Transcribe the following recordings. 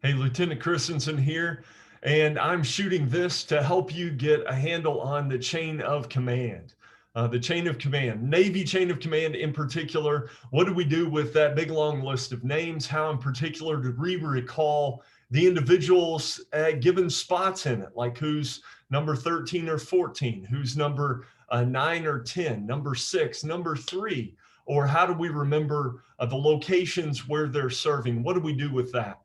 Hey, Lieutenant Christensen here, and I'm shooting this to help you get a handle on the chain of command. The chain of command, Navy chain of command in particular. What do we do with that big long list of names? How in particular do we recall the individuals at given spots in it, like who's number 13 or 14, who's number 9 or 10, number 6, number 3, or how do we remember the locations where they're serving? What do we do with that?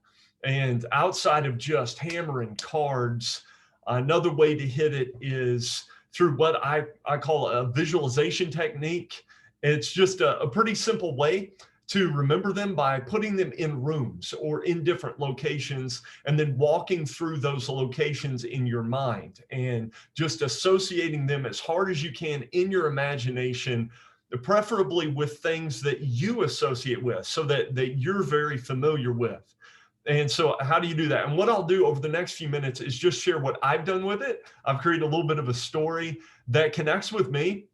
And outside of just hammering cards, another way to hit it is through what I call a visualization technique. It's just a pretty simple way to remember them by putting them in rooms or in different locations and then walking through those locations in your mind and just associating them as hard as you can in your imagination, preferably with things that you associate with so that you're very familiar with. And so how do you do that? And what I'll do over the next few minutes is just share what I've done with it. I've created a little bit of a story that connects with me,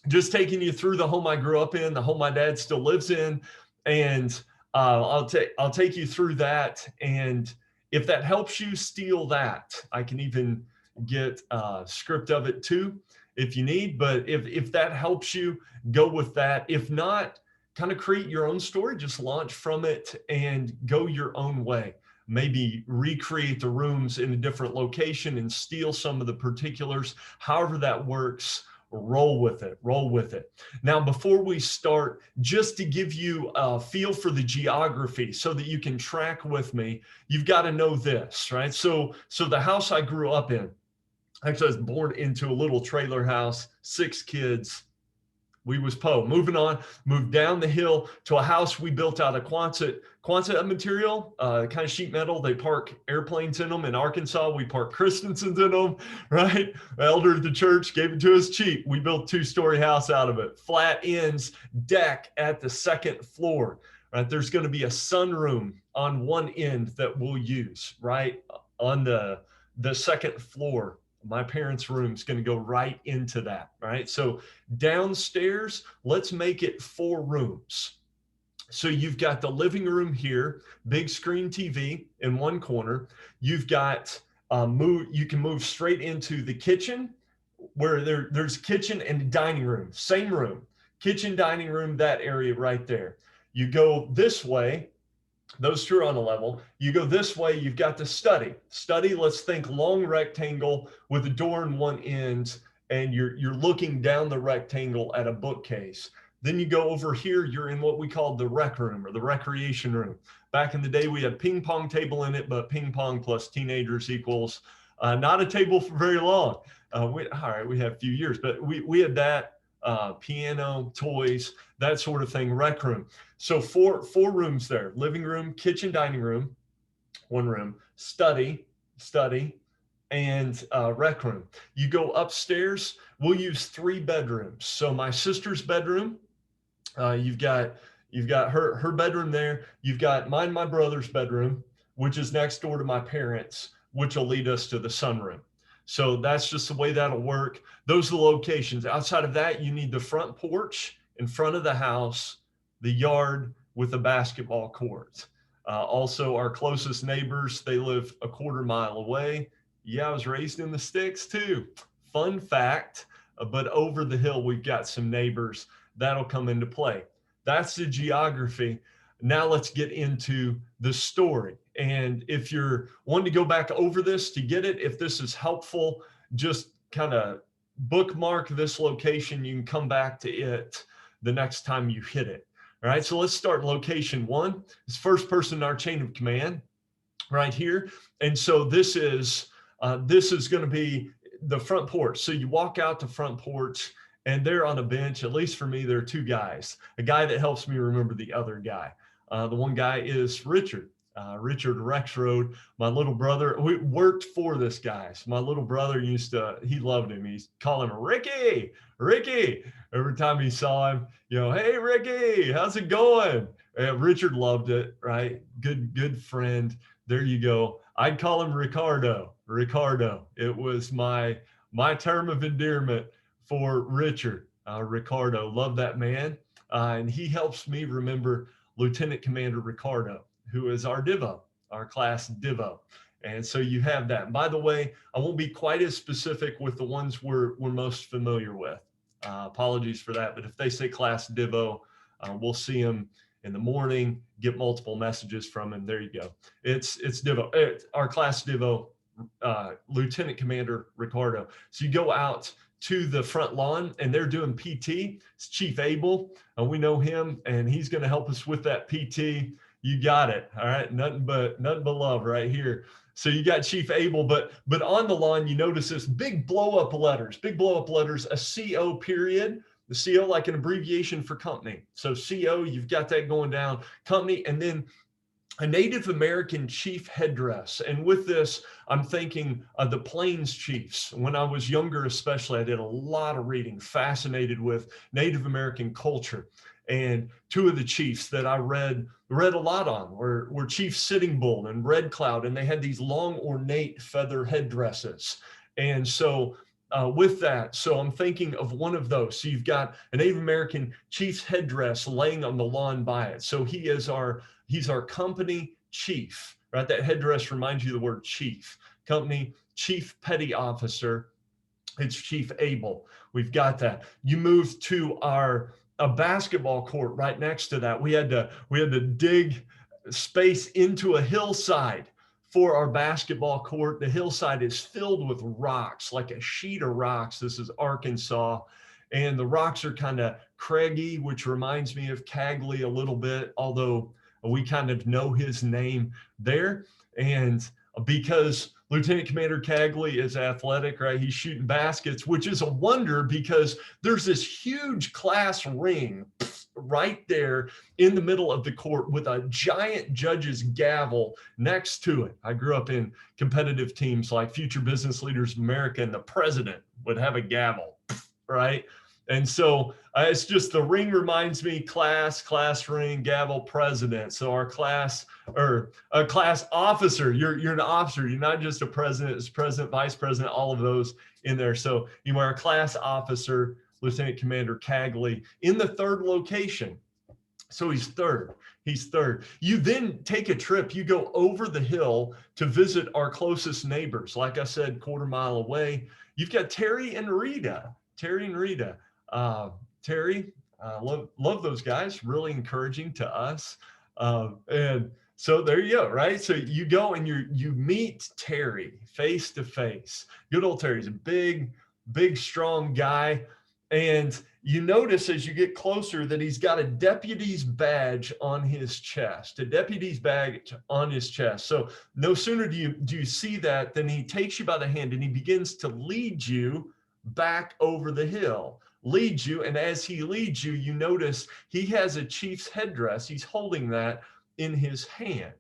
just taking you through the home I grew up in, the home my dad still lives in. And I'll take you through that. And if that helps you, steal that. I can even get a script of it too, if you need. But if that helps you, go with that. If not, kind of create your own story, just launch from it and go your own way. Maybe recreate the rooms in a different location and steal some of the particulars. However that works, roll with it, roll with it. Now, before we start, just to give you a feel for the geography so that you can track with me, you've got to know this, right? So the house I grew up in, actually I was born into a little trailer house, 6 kids. We was Poe. Moving on, moved down the hill to a house we built out of Quonset material, kind of sheet metal. They park airplanes in them. In Arkansas, we park Christensens in them, right? The elder of the church gave it to us cheap. We built 2-story house out of it. Flat ends, deck at the 2nd floor, right? There's going to be a sunroom on one end that we'll use, right? On the 2nd floor. My parents' room is going to go right into that, right? So downstairs, let's make it 4 rooms. So you've got the living room here, big screen TV in one corner. You've got you can move straight into the kitchen where there's kitchen and dining room, same room, kitchen, dining room, that area right there. You go this way, those two are on a level. You go this way, you've got the study. Study, let's think long rectangle with a door in one end, and you're looking down the rectangle at a bookcase. Then you go over here, you're in what we call the rec room or the recreation room. Back in the day, we had ping pong table in it, but ping pong plus teenagers equals not a table for very long. All right, we had a few years, but we had that, piano, toys, that sort of thing, rec room. So four rooms there: living room, kitchen, dining room, one room, study, and rec room. You go upstairs, we'll use 3 bedrooms. So my sister's bedroom, you've got her bedroom there. You've got mine, my brother's bedroom, which is next door to my parents', which will lead us to the sunroom. So that's just the way that'll work. Those are the locations. Outside of that, you need the front porch in front of the house, the yard with a basketball court. Also, our closest neighbors, they live a 1/4 mile away. Yeah, I was raised in the sticks too. Fun fact, but over the hill, we've got some neighbors that'll come into play. That's the geography. Now let's get into the story. And if you're wanting to go back over this to get it, if this is helpful, just kind of bookmark this location. You can come back to it the next time you hit it. All right, so let's start location 1. It's first person in our chain of command right here. And so this is going to be the front porch. So you walk out the front porch, and there on a bench, at least for me, there are 2 guys. A guy that helps me remember the other guy. The one guy is Richard. Richard Rexroad, my little brother. We worked for this guy. So my little brother he loved him. He'd call him Ricky. Every time he saw him, hey, Ricky, how's it going? Richard loved it, right? Good friend. There you go. I'd call him Ricardo. It was my term of endearment for Richard. Ricardo, love that man. And he helps me remember Lieutenant Commander Ricardo, who is our Divo. our class Divo. And so you have that. And by the way, I won't be quite as specific with the ones we're most familiar with. Apologies for that, but if they say class Divo, we'll see them in the morning, get multiple messages from him. There you go. It's Divo. It's our class Divo, Lieutenant Commander Ricardo. So you go out to the front lawn and they're doing PT. It's Chief Abel. We know him and he's going to help us with that PT. You got it. All right. Nothing but love right here. So you got Chief Abel, but on the lawn, you notice this big blow up letters, a CO period. The CO like an abbreviation for company. So CO, you've got that going down, company, and then a Native American chief headdress. And with this, I'm thinking of the Plains chiefs. When I was younger, especially, I did a lot of reading, fascinated with Native American culture. And two of the chiefs that I read a lot on were Chief Sitting Bull and Red Cloud, and they had these long ornate feather headdresses. And so with that, so I'm thinking of one of those. So you've got a Native American chief's headdress laying on the lawn by it. So he's our company chief, right? That headdress reminds you of the word chief. Company chief petty officer. It's Chief Abel. We've got that. You move to a basketball court right next to that. We had to dig space into a hillside for our basketball court. The hillside is filled with rocks, like a sheet of rocks. This is Arkansas. And the rocks are kind of craggy, which reminds me of Cagley a little bit, although we kind of know his name there. And because Lieutenant Commander Cagley is athletic, right? He's shooting baskets, which is a wonder because there's this huge class ring right there in the middle of the court with a giant judge's gavel next to it. I grew up in competitive teams like Future Business Leaders of America, and the president would have a gavel, right? And so it's just the ring reminds me class ring, gavel, president. So our class or a class officer, you're an officer. You're not just a president, it's president, vice president, all of those in there. So you are a class officer, Lieutenant Commander Cagley in the third location. So he's third. You then take a trip. You go over the hill to visit our closest neighbors. Like I said, quarter mile away, you've got Terry and Rita. Terry, love those guys, really encouraging to us. And so there you go, right? So you go and you meet Terry face to face. Good old Terry's a big, strong guy. And you notice as you get closer that he's got a deputy's badge on his chest, So no sooner do you see that than he takes you by the hand and he begins to lead you back over the hill, and as he leads you, you notice he has a chief's headdress. He's holding that in his hand,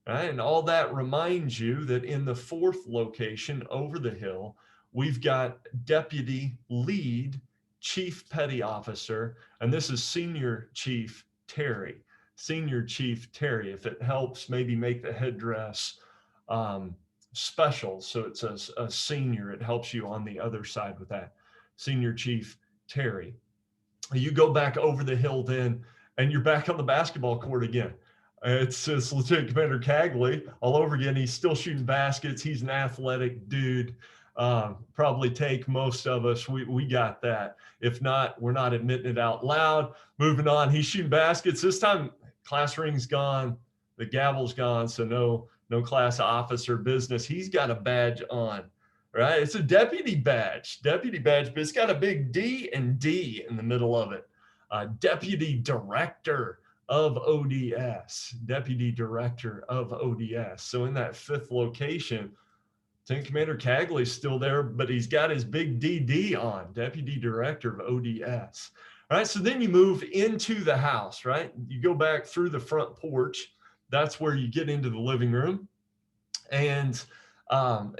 right? And all that reminds you that in the fourth location over the hill, we've got deputy lead chief petty officer, and this is Senior Chief Terry. If it helps, maybe make the headdress special, so it says a senior. It helps you on the other side with that. Senior Chief Terry. You go back over the hill then, and you're back on the basketball court again. It's Lieutenant Commander Cagley all over again. He's still shooting baskets. He's an athletic dude. Probably take most of us. We got that. If not, we're not admitting it out loud. Moving on. He's shooting baskets. This time, class ring's gone. The gavel's gone. So no class officer business. He's got a badge on, right? It's a deputy badge, but it's got a big D and D in the middle of it. Deputy Director of ODS. So in that fifth location, Lieutenant Commander Cagley's still there, but he's got his big DD on, Deputy Director of ODS. All right, so then you move into the house, right? You go back through the front porch. That's where you get into the living room. And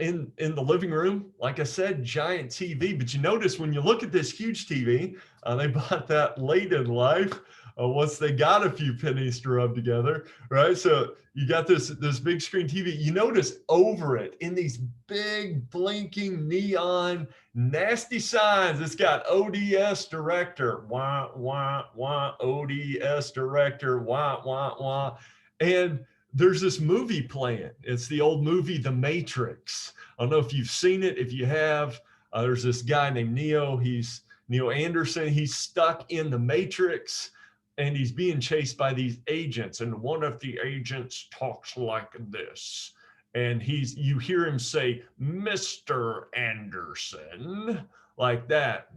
in the living room, like I said, giant TV. But you notice when you look at this huge TV, they bought that late in life. Once they got a few pennies to rub together, right? So you got this big screen TV. You notice over it in these big blinking neon nasty signs, it's got ODS Director, wah, wah, wah, ODS Director, wah, wah, wah. And there's this movie playing. It's the old movie, The Matrix. I don't know if you've seen it. If you have, there's this guy named Neo. He's Neo Anderson. He's stuck in the Matrix and he's being chased by these agents. And one of the agents talks like this. And you hear him say, Mr. Anderson, like that.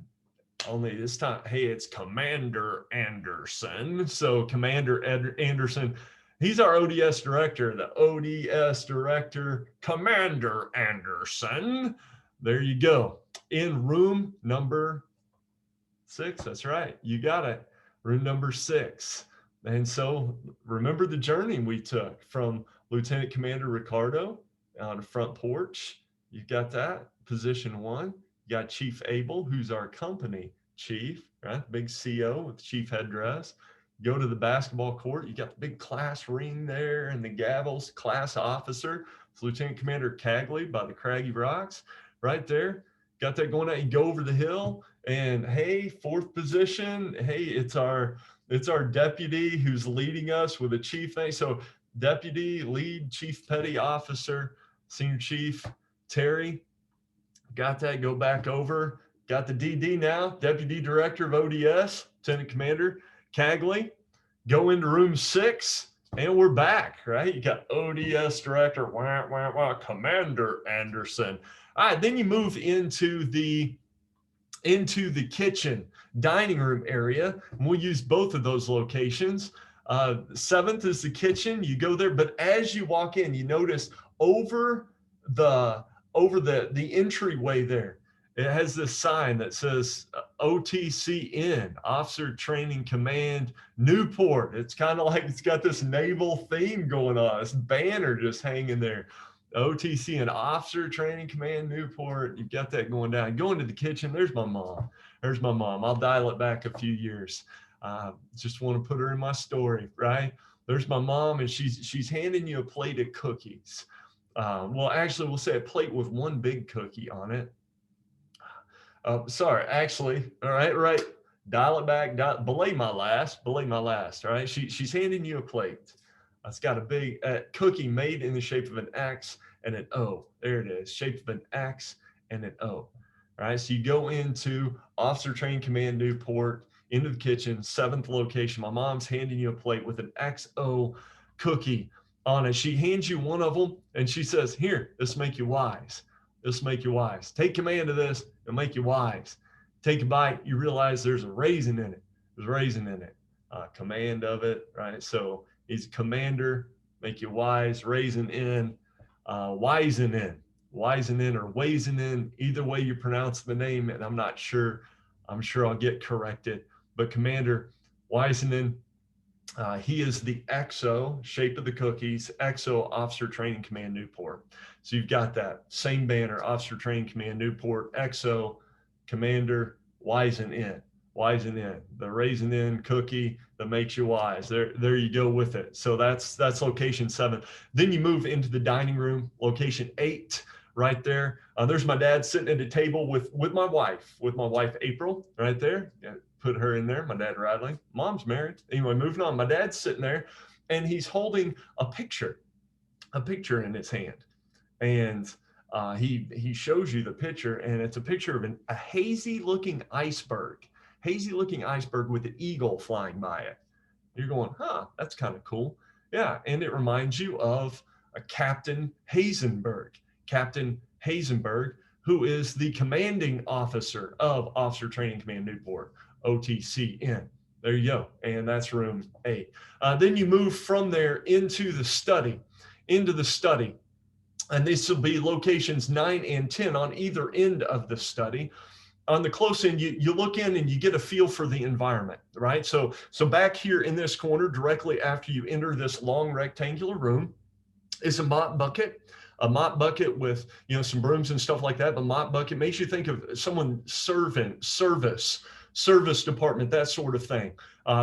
Only this time, hey, it's Commander Anderson. So Commander Anderson, he's our ODS director, the ODS director, Commander Anderson. There you go. In room number 6. That's right. You got it. Room number 6. And so remember the journey we took from Lieutenant Commander Ricardo on the front porch. You got that. Position 1. You got Chief Abel, who's our company chief, right? Big CO with chief headdress. Go to the basketball court. You got the big class ring there and the gavels, class officer. It's Lieutenant Commander Cagley by the Craggy Rocks right there. Got that going on. You go over the hill and hey, 4th position. Hey, it's our deputy who's leading us with a chief thing. So deputy, lead, chief petty officer, senior chief, Terry. Got that, go back over. Got the DD now, Deputy Director of ODS, Lieutenant Commander Cagley. Go into room 6, and we're back, right? You got ODS Director, Commander Anderson. All right, then you move into the kitchen, dining room area. And we'll use both of those locations. 7th is the kitchen. You go there, but as you walk in, you notice over the entryway there, it has this sign that says OTCN, Officer Training Command, Newport. It's kind of like it's got this naval theme going on. This banner just hanging there. OTCN, Officer Training Command, Newport. You've got that going down. Go into the kitchen. There's my mom. There's my mom. I'll dial it back a few years. Just want to put her in my story, right? There's my mom, and she's handing you a plate of cookies. Well, actually, we'll say a plate with one big cookie on it. Sorry, actually, all right. Dial it back, belay my last, all right? She's handing you a plate. It's got a big cookie made in the shape of an X and an O. There it is, shape of an X and an O. All right, so you go into Officer Training Command Newport, into the kitchen, 7th location. My mom's handing you a plate with an XO cookie on it. She hands you one of them and she says, here, this will make you wise. This will make you wise. Take command of this, it'll make you wise. Take a bite, you realize there's a raisin in it. There's a raisin in it. Command of it, right? So he's a commander, make you wise, raisin in, wisen in or waisin in, either way you pronounce the name, and I'm not sure. I'm sure I'll get corrected. But Commander Wisenen, he is the XO, shape of the cookies, XO Officer Training Command Newport. So you've got that same banner, Officer Training Command Newport, XO, Commander Wisenen, the raisin in cookie that makes you wise. There you go with it. So that's location 7. Then you move into the dining room, location 8. Right there. There's my dad sitting at a table with my wife April, right there. Yeah, put her in there. My dad Riley. Mom's married. Anyway, moving on. My dad's sitting there, and he's holding a picture in his hand, and he shows you the picture, and it's a picture of a hazy-looking iceberg with an eagle flying by it. You're going, huh? That's kind of cool. Yeah, and it reminds you of a Captain Hazenberg, who is the commanding officer of Officer Training Command Newport, OTCN. There you go. And that's room 8. Then you move from there into the study. And this will be locations 9 and 10 on either end of the study. On the close end, you look in and you get a feel for the environment, right? So back here in this corner, directly after you enter this long rectangular room, is a mop bucket with, some brooms and stuff like that. The mop bucket makes you think of someone service department, that sort of thing.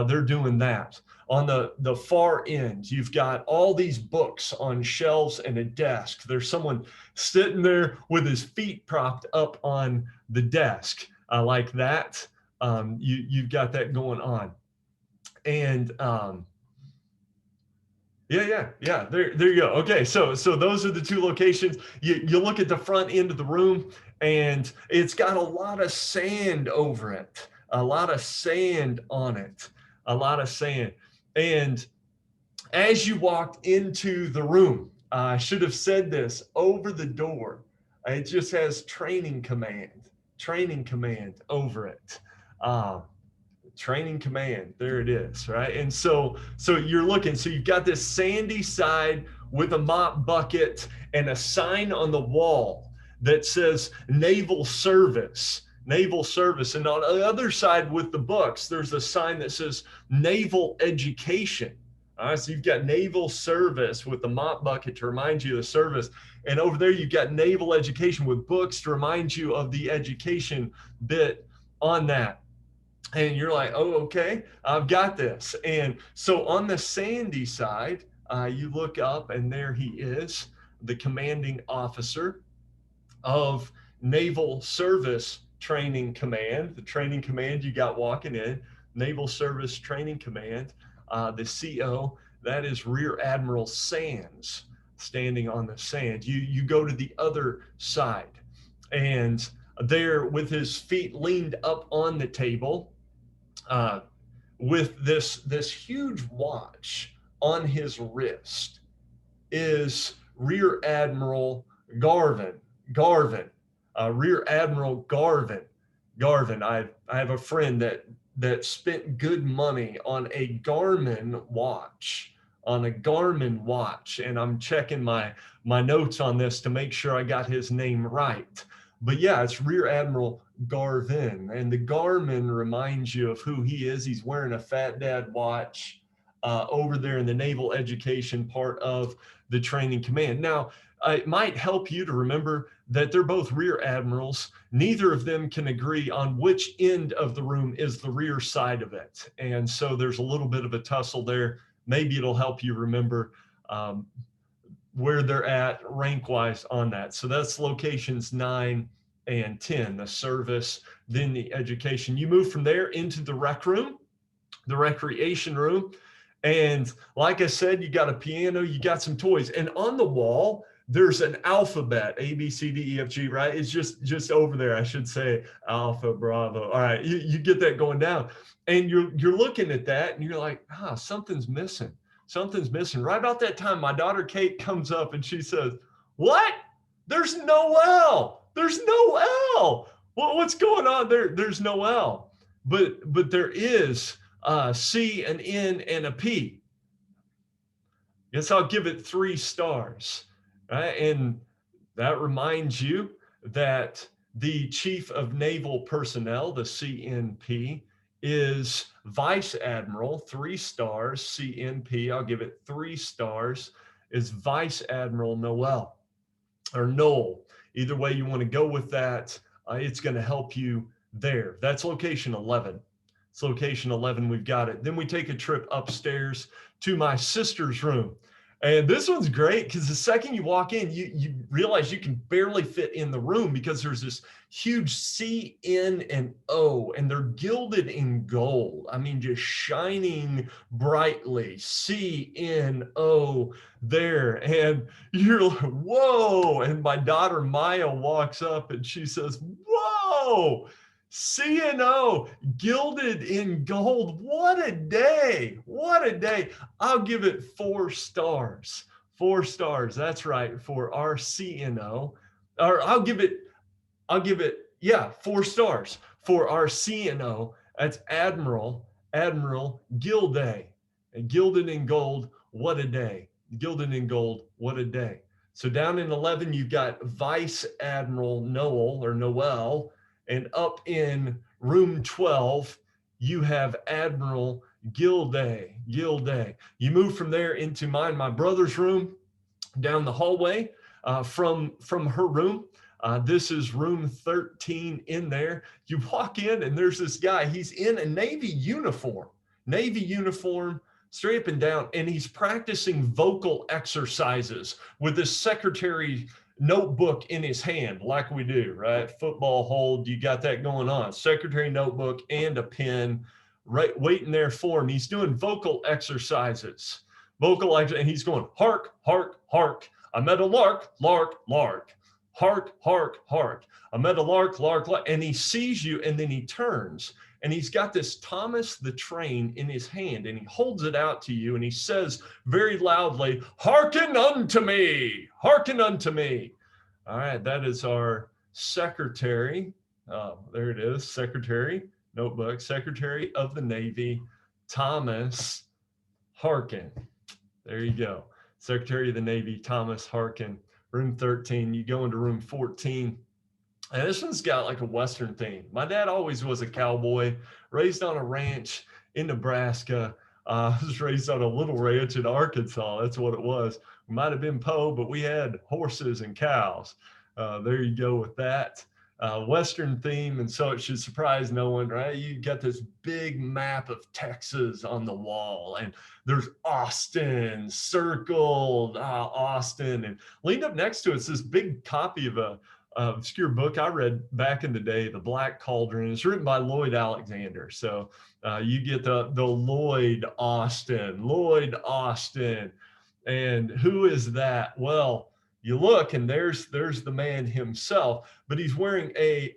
They're doing that. On the far end, you've got all these books on shelves and a desk. There's someone sitting there with his feet propped up on the desk like that. You've got that going on. And Yeah. There you go. Okay, so those are the two locations. You look at the front end of the room, and it's got a lot of sand over it, a lot of sand on it, a lot of sand. And as you walked into the room, I should have said this over the door. It just has training command over it. Uh, Training command, there it is, right? And so you're looking, so you've got this sandy side with a mop bucket and a sign on the wall that says naval service. And on the other side with the books, there's a sign that says naval education. All right, so you've got naval service with the mop bucket to remind you of the service, and over there you've got naval education with books to remind you of the education bit on that. And you're like, oh, okay, I've got this. And so on the sandy side, you look up, and there he is, the commanding officer of Naval Service Training Command, the training command you got walking in, Naval Service Training Command, the CO, that is Rear Admiral Sands, standing on the sand. You go to the other side, and there with his feet leaned up on the table, uh, with this huge watch on his wrist, is Rear Admiral Garvin. Garvin, Rear Admiral Garvin. Garvin. I have a friend that spent good money on a Garmin watch, and I'm checking my notes on this to make sure I got his name right. But yeah, it's Rear Admiral Garvin, and the Garmin reminds you of who he is. He's wearing a Fat Dad watch over there in the naval education part of the training command. Now, it might help you to remember that they're both rear admirals. Neither of them can agree on which end of the room is the rear side of it. And so there's a little bit of a tussle there. Maybe it'll help you remember where they're at rank-wise on that. So that's locations 9 and 10, the service, then the education. You move from there into the rec room, the recreation room. And like I said, you got a piano, you got some toys. And on the wall, there's an alphabet, A, B, C, D, E, F, G, right? It's just over there. I should say Alpha, Bravo. All right, you get that going down. And you're looking at that, and you're like, something's missing. Something's missing. Right about that time, my daughter Kate comes up and she says, what? There's no L. There's no L. What's going on there? There's no L. But there is C, an N, and a P. Guess I'll give it 3 stars. Right? And that reminds you that the Chief of Naval Personnel, the CNP, is Vice Admiral, 3 stars. CNP, I'll give it 3 stars, is Vice Admiral Noel, or Noel. Either way you want to go with that, it's going to help you there. That's location 11. It's location 11, we've got it. Then we take a trip upstairs to my sister's room. And this one's great because the second you walk in, you realize you can barely fit in the room because there's this huge C, N, and O, and they're gilded in gold. I mean, just shining brightly. C, N, O there. And you're like, whoa. And my daughter Maya walks up and she says, whoa. CNO, gilded in gold. What a day. What a day. I'll give it 4 stars. 4 stars. That's right, for our CNO. Or I'll give it, 4 stars for our CNO. That's Admiral Gilday. And gilded in gold, what a day. Gilded in gold, what a day. So down in 11, you've got Vice Admiral Noel. And up in room 12, you have Admiral Gilday. You move from there into my brother's room, down the hallway from her room. This is room 13 in there. You walk in and there's this guy. He's in a Navy uniform, straight up and down, and he's practicing vocal exercises with his secretary notebook in his hand, like we do, right? Football hold, you got that going on. Secretary notebook and a pen, right, waiting there for him. He's doing vocal exercises vocalizer, and he's going, hark, hark, hark. I met a lark, lark, lark. Hark, hark, hark. I met a lark, lark, lark. And he sees you, and then he turns, and he's got this Thomas the Train in his hand, and he holds it out to you, and he says very loudly, hearken unto me, hearken unto me. All right, that is our secretary. There it is, secretary, notebook, Secretary of the Navy, Thomas Harkin. There you go. Secretary of the Navy, Thomas Harkin. Room 13. You go into room 14. And this one's got like a Western theme. My dad always was a cowboy, raised on a ranch in Nebraska. I was raised on a little ranch in Arkansas. That's what it was. We might have been Poe, but we had horses and cows. There you go with that. Western theme, and so it should surprise no one, right? You got this big map of Texas on the wall, and there's Austin circled, Austin, and leaned up next to it's this big copy of a obscure book I read back in the day, The Black Cauldron. It's written by Lloyd Alexander, so you get the Lloyd Austin, and who is that? Well, you look, and there's the man himself, but he's wearing a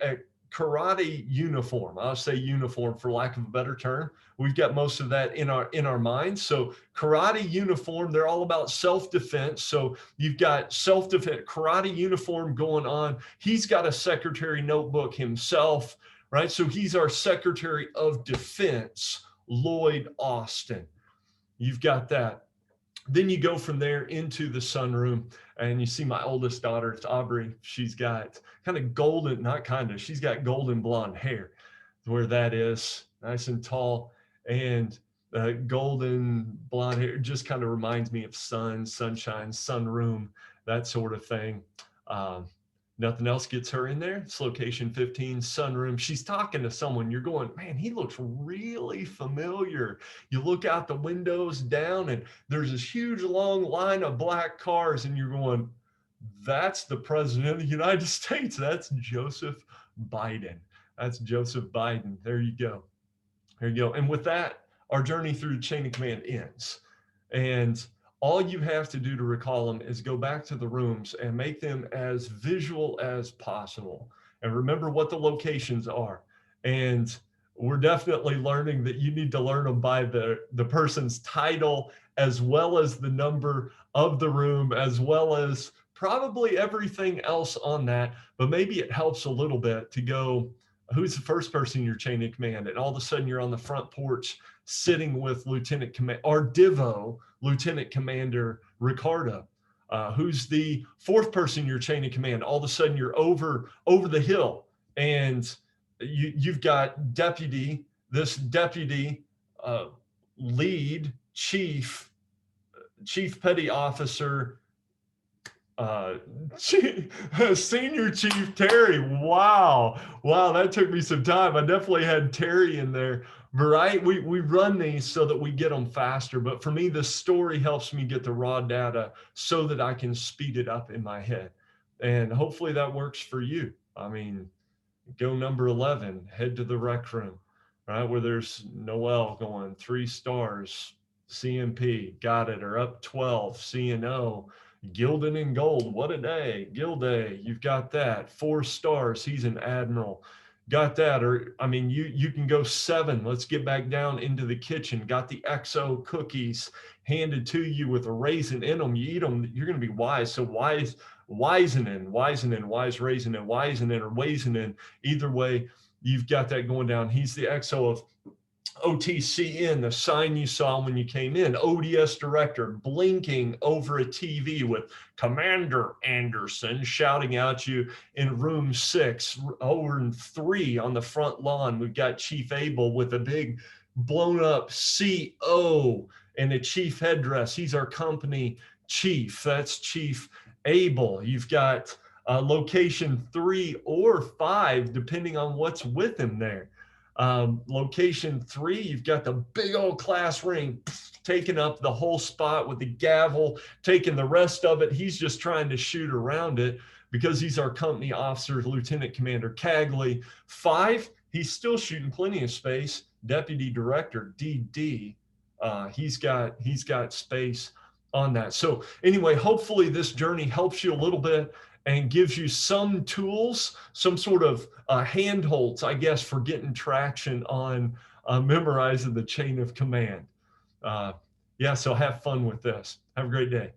karate uniform. I'll say uniform for lack of a better term. We've got most of that in our minds. So karate uniform, they're all about self-defense. So you've got self-defense, karate uniform going on. He's got a secretary notebook himself, right? So he's our Secretary of Defense, Lloyd Austin. You've got that. Then you go from there into the sunroom, and you see my oldest daughter, it's Aubrey. She's got kind of golden, not kind of, she's got golden blonde hair, where that is, nice and tall, and golden blonde hair just kind of reminds me of sun, sunshine, sunroom, that sort of thing. Nothing else gets her in there. It's location 15, sunroom. She's talking to someone. You're going, man, he looks really familiar. You look out the windows down, and there's this huge long line of black cars, and you're going, that's the president of the United States. That's Joseph Biden. That's Joseph Biden. There you go. There you go. And with that, our journey through the chain of command ends. And all you have to do to recall them is go back to the rooms and make them as visual as possible. And remember what the locations are. And we're definitely learning that you need to learn them by the person's title, as well as the number of the room, as well as probably everything else on that. But maybe it helps a little bit to go, who's the first person in your chain of command? And all of a sudden you're on the front porch sitting with Lieutenant Command, or Divo, Lieutenant Commander Ricardo. Who's the fourth person in your chain of command? All of a sudden you're over the hill, and you've got deputy lead chief petty officer, Senior Chief Terry. Wow, that took me some time. I definitely had Terry in there. Right, we run these so that we get them faster, but for me, the story helps me get the raw data so that I can speed it up in my head, and hopefully that works for you. I mean, go number 11, head to the rec room, right, where there's Noel going 3 stars, CMP, got it, or up 12, CNO, Gilded in Gold, what a day, Gilday, you've got that, 4 stars, he's an admiral. Got that, or I mean, you can go 7. Let's get back down into the kitchen. Got the XO cookies handed to you with a raisin in them. You eat them, you're going to be wise. So wise, wisening, wise raisin, and wisening or waisening. Either way, you've got that going down. He's the XO of OTCN, the sign you saw when you came in, ODS director, blinking over a TV with Commander Anderson shouting at you in room 6. Over in 3 on the front lawn, we've got Chief Abel with a big blown up CO and a chief headdress. He's our company chief. That's Chief Abel. You've got location 3 or 5, depending on what's with him there. Location 3, you've got the big old class ring taking up the whole spot with the gavel, taking the rest of it. He's just trying to shoot around it because he's our company officer, Lieutenant Commander Cagley. 5, he's still shooting plenty of space, Deputy Director DD He's got space on that. So anyway, hopefully this journey helps you a little bit and gives you some tools, some sort of handholds, I guess, for getting traction on memorizing the chain of command. Yeah, so have fun with this. Have a great day.